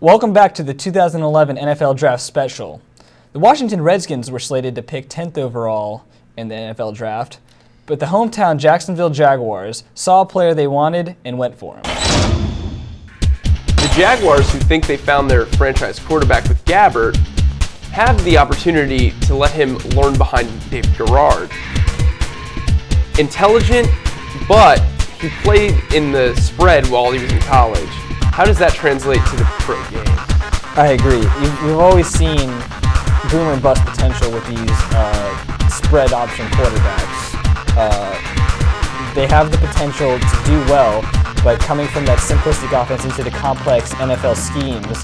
Welcome back to the 2011 NFL Draft Special. The Washington Redskins were slated to pick 10th overall in the NFL Draft, but the hometown Jacksonville Jaguars saw a player they wanted and went for him. The Jaguars, who think they found their franchise quarterback with Gabbert, have the opportunity to let him learn behind David Garrard. Intelligent, but he played in the spread while he was in college. How does that translate to the pro game? I agree. We've always seen boom or bust potential with these spread option quarterbacks. They have the potential to do well, but coming from that simplistic offense into the complex NFL schemes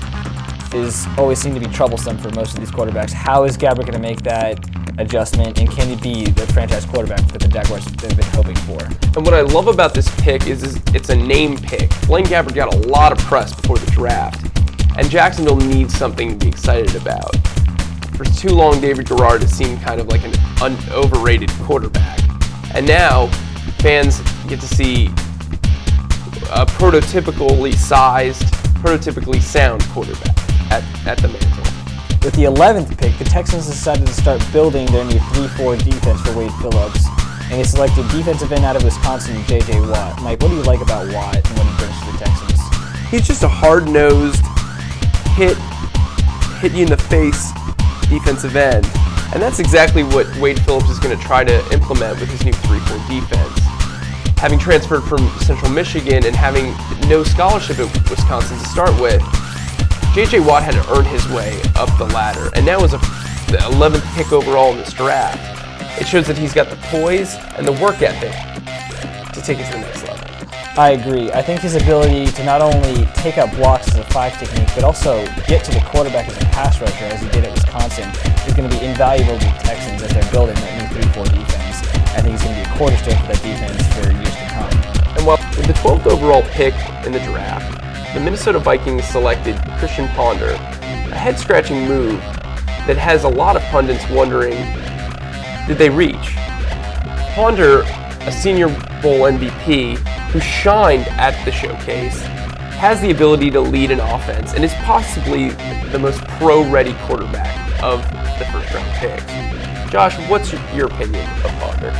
is always seemed to be troublesome for most of these quarterbacks. How is Gabbert going to make that adjustment, and can he be the franchise quarterback that the Jaguars have been hoping for? And what I love about this pick is it's a name pick. Blaine Gabbert got a lot of press before the draft, and Jacksonville needs something to be excited about. For too long, David Garrard has seemed kind of like an overrated quarterback, and now fans get to see a prototypically sized, prototypically sound quarterback at the mantle. With the 11th pick, the Texans decided to start building their new 3-4 defense for Wade Phillips, and they selected defensive end out of Wisconsin, J.J. Watt. Mike, what do you like about Watt and what he brings to the Texans? He's just a hard-nosed, hit you in the face defensive end, and that's exactly what Wade Phillips is going to try to implement with his new 3-4 defense. Having transferred from Central Michigan and having no scholarship at Wisconsin to start with, J.J. Watt had to earn his way up the ladder, and now as the 11th pick overall in this draft, it shows that he's got the poise and the work ethic to take it to the next level. I agree. I think his ability to not only take up blocks as a 5 technique, but also get to the quarterback as a pass rusher, as he did at Wisconsin, is going to be invaluable to the Texans as they're building that new 3-4 defense. I think he's going to be a cornerstone for that defense for years to come. And while with the 12th overall pick in the draft, the Minnesota Vikings selected Christian Ponder, a head-scratching move that has a lot of pundits wondering, did they reach? Ponder, a Senior Bowl MVP who shined at the showcase, has the ability to lead an offense and is possibly the most pro-ready quarterback of the first-round picks. Josh, what's your opinion of Ponder?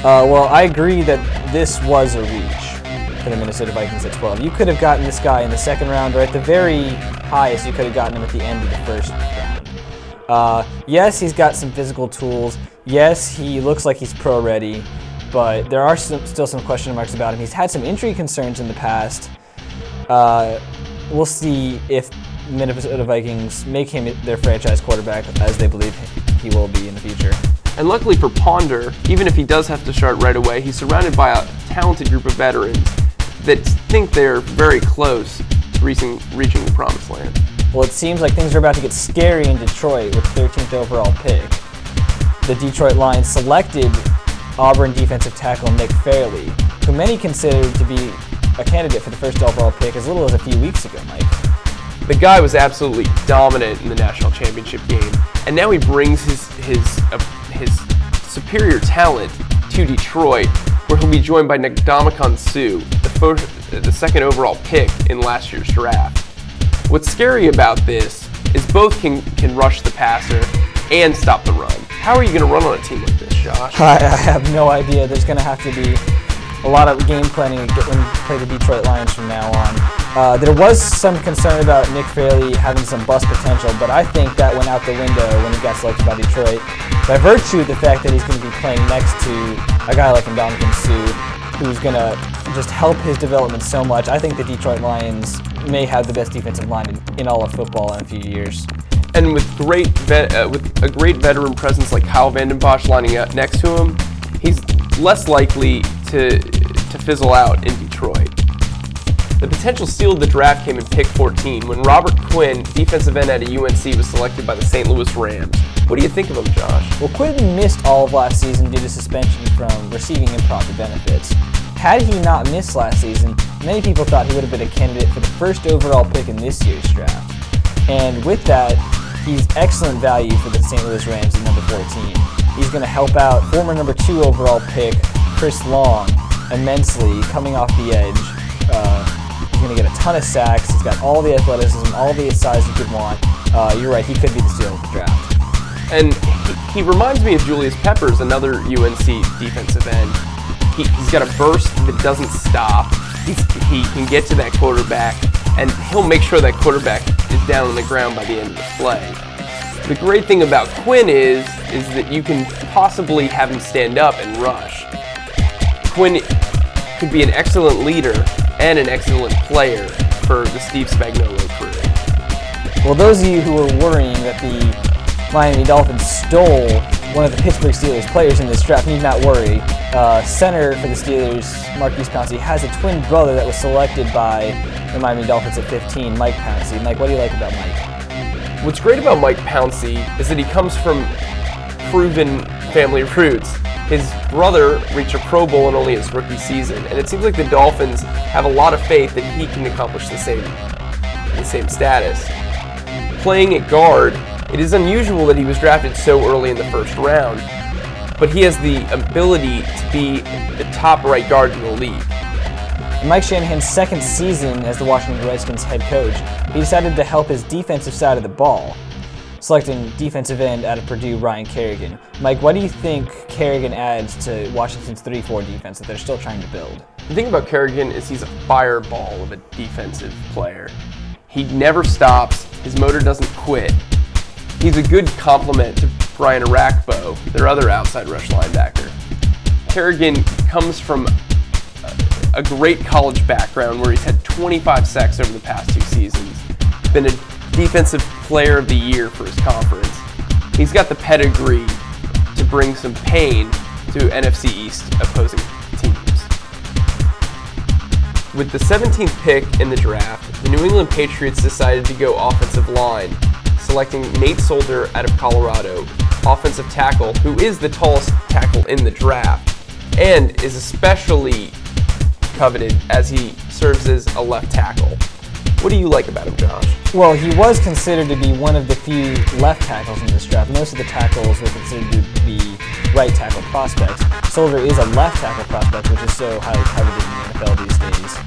Well, I agree that this was a reach for the Minnesota Vikings at 12. You could have gotten this guy in the second round, or at the very highest, you could have gotten him at the end of the first round. Yes, he's got some physical tools. Yes, he looks like he's pro-ready, but there are still some question marks about him. He's had some injury concerns in the past. We'll see if Minnesota Vikings make him their franchise quarterback, as they believe he will be in the future. And luckily for Ponder, even if he does have to start right away, he's surrounded by a talented group of veterans that think they're very close to reaching the promised land. Well, it seems like things are about to get scary in Detroit with the 13th overall pick. The Detroit Lions selected Auburn defensive tackle Nick Fairley, who many considered to be a candidate for the first overall pick as little as a few weeks ago, Mike. The guy was absolutely dominant in the national championship game, and now he brings his superior talent to Detroit, where he'll be joined by Ndamukong Suh, the second overall pick in last year's draft. What's scary about this is both can rush the passer and stop the run. How are you going to run on a team like this, Josh? I have no idea. There's going to have to be a lot of game planning when you play the Detroit Lions from now on. There was some concern about Nick Fairley having some bust potential, but I think that went out the window when he got selected by Detroit, by virtue of the fact that he's going to be playing next to a guy like Ndamukong Suh, who's going to just help his development so much. I think the Detroit Lions may have the best defensive line in all of football in a few years. And with a great veteran presence like Kyle Vanden Bosch lining up next to him, he's less likely to fizzle out in Detroit. The potential steal of the draft came in pick 14 when Robert Quinn, defensive end out of UNC, was selected by the St. Louis Rams. What do you think of him, Josh? Well, Quinn missed all of last season due to suspension from receiving improper benefits. Had he not missed last season, many people thought he would have been a candidate for the first overall pick in this year's draft. And with that, he's excellent value for the St. Louis Rams at number 14. He's going to help out former number 2 overall pick Chris Long immensely coming off the edge. going to get a ton of sacks. He's got all the athleticism, all the size you could want. You're right, he could be the steal of the draft. And he reminds me of Julius Peppers, another UNC defensive end. He's got a burst that doesn't stop. He can get to that quarterback, and he'll make sure that quarterback is down on the ground by the end of the play. The great thing about Quinn is that you can possibly have him stand up and rush. Quinn could be an excellent leader and an excellent player for the Steve Spagnuolo crew. Well, those of you who are worrying that the Miami Dolphins stole one of the Pittsburgh Steelers players in this draft need not worry. Center for the Steelers, Marquise Pouncey, has a twin brother that was selected by the Miami Dolphins at 15, Mike Pouncey. Mike, what do you like about Mike? What's great about Mike Pouncey is that he comes from proven family roots. His brother reached a Pro Bowl in only his rookie season, and it seems like the Dolphins have a lot of faith that he can accomplish the same status. Playing at guard, it is unusual that he was drafted so early in the first round, but he has the ability to be the top right guard in the league. In Mike Shanahan's second season as the Washington Redskins head coach, he decided to help his defensive side of the ball, selecting defensive end out of Purdue, Ryan Kerrigan. Mike, what do you think Kerrigan adds to Washington's 3-4 defense that they're still trying to build? The thing about Kerrigan is he's a fireball of a defensive player. He never stops. His motor doesn't quit. He's a good complement to Brian Arakpo, their other outside rush linebacker. Kerrigan comes from a great college background where he's had 25 sacks over the past 2 seasons, been a defensive player of the year for his conference. He's got the pedigree to bring some pain to NFC East opposing teams. With the 17th pick in the draft, the New England Patriots decided to go offensive line, selecting Nate Solder out of Colorado, offensive tackle, who is the tallest tackle in the draft, and is especially coveted as he serves as a left tackle. What do you like about him, Josh? Well, he was considered to be one of the few left tackles in this draft. Most of the tackles were considered to be right tackle prospects. Solder is a left tackle prospect, which is so highly coveted in the NFL these days.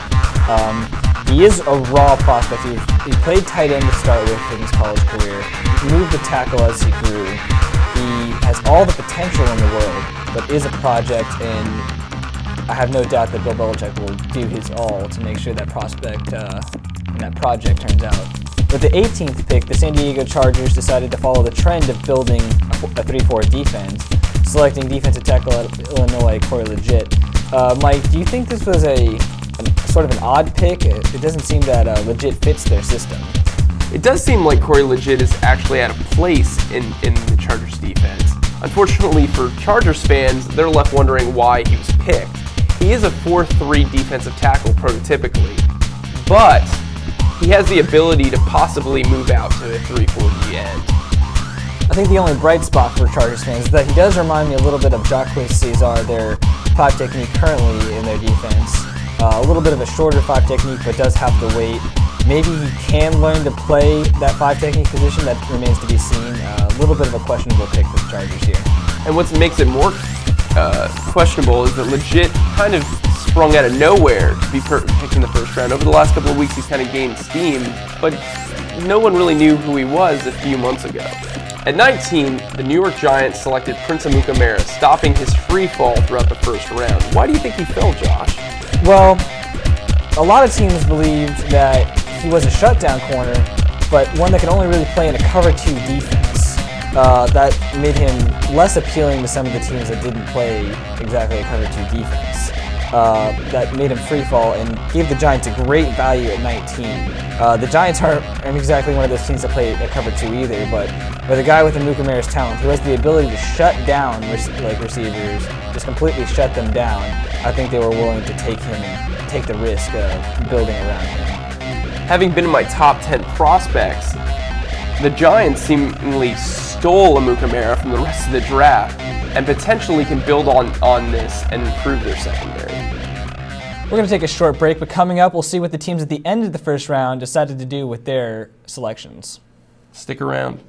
He is a raw prospect. He played tight end to start with in his college career. He moved to tackle as he grew. He has all the potential in the world, but is a project, and I have no doubt that Bill Belichick will do his all to make sure that prospect and that project turns out. With the 18th pick, the San Diego Chargers decided to follow the trend of building a 3-4 defense, selecting defensive tackle out of Illinois, Corey Legit. Mike, do you think this was a sort of an odd pick? It doesn't seem that Legit fits their system. It does seem like Corey Legit is actually out of place in the Chargers defense. Unfortunately for Chargers fans, they're left wondering why he was picked. He is a 4-3 defensive tackle prototypically, but he has the ability to possibly move out to a 3-4 D end. I think the only bright spot for Chargers fans is that he does remind me a little bit of Jacques Caesar, their 5 technique currently in their defense. A little bit of a shorter 5 technique, but does have the weight. Maybe he can learn to play that 5 technique position. That remains to be seen. A little bit of a questionable pick for the Chargers here. And what makes it more questionable is that Legit kind of sprung out of nowhere to be picked in the first round. Over the last couple of weeks, he's kind of gained steam, but no one really knew who he was a few months ago. At 19, the New York Giants selected Prince Amukamara, stopping his free fall throughout the first round. Why do you think he fell, Josh? Well, a lot of teams believed that he was a shutdown corner, but one that could only really play in a cover 2 defense. That made him less appealing to some of the teams that didn't play exactly a cover 2 defense. That made him free fall and gave the Giants a great value at 19. The Giants aren't exactly one of those teams that play a cover 2 either, but with a guy with Amukamara's talent who has the ability to shut down receivers, just completely shut them down, I think they were willing to take him and take the risk of building around him. Having been in my top 10 prospects, the Giants seemingly stole Amukamara from the rest of the draft and potentially can build on this and improve their secondary. We're going to take a short break, but coming up, we'll see what the teams at the end of the first round decided to do with their selections. Stick around.